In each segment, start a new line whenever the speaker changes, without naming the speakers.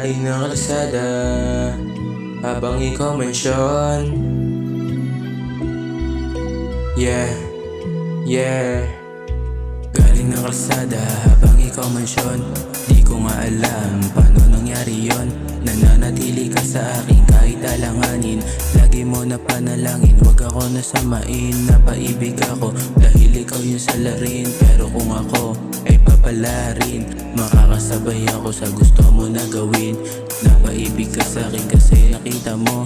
Galing ng kalsada habang ikaw mensyon. Yeah, yeah. Galing ng kalsada habang ikaw mensyon. Di ko nga alam paano nangyari yon. Nananatili ka sa akin kahit alanganin. Lagi mo na panalangin, wag ako nasamain. Napaibig ako dahil ikaw yung salarin. Pero kung ako ay papalarin, makakasabay ako sa gusto mo na gawin. Napaibig ka sa akin kasi nakita mo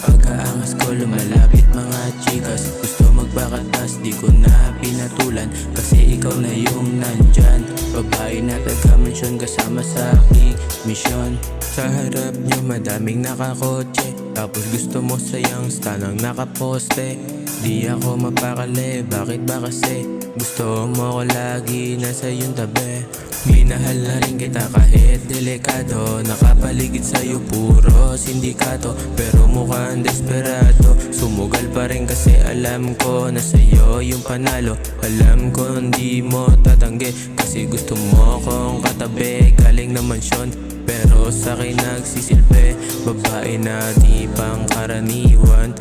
pagkaangas ko lumalapit mga chikas. Gusto magbakas, di ko na pinatulan kasi ikaw na yung nandyan. Babae na taga-mensyon kasama sa aking misyon. Sa harap niyo madaming nakakotse, tapos gusto mo sayang stanang nakaposte. Di ako mapakali, bakit ba kasi gusto mo ko lagi nasa iyong tabi. Minahal na rin kita kahit delikado. Nakapaligid sa'yo puro sindikato, pero mukhang desperado. Sumugal pa rin kasi alam ko na sa'yo yung panalo. Alam ko hindi mo tatanggi kasi gusto mo kong katabi. Galing na mansyon pero sa'kin nagsisilbi. Babae na di pang karaniwan.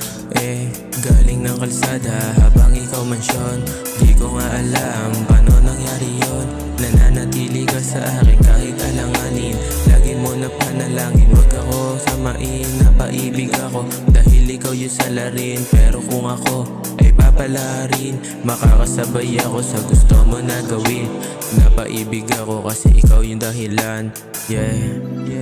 Galing ng kalsada habang ikaw mensyon. Di ko nga alam paano nangyari yon. Nananatili ka sa akin kahit alanganin. Lagi mo na panalangin, wag ako samain. Napaibig ako dahil ikaw yung salarin. Pero kung ako ay papalarin, makakasabay ako sa gusto mo na gawin. Napaibig ako kasi ikaw yung dahilan. Yeah.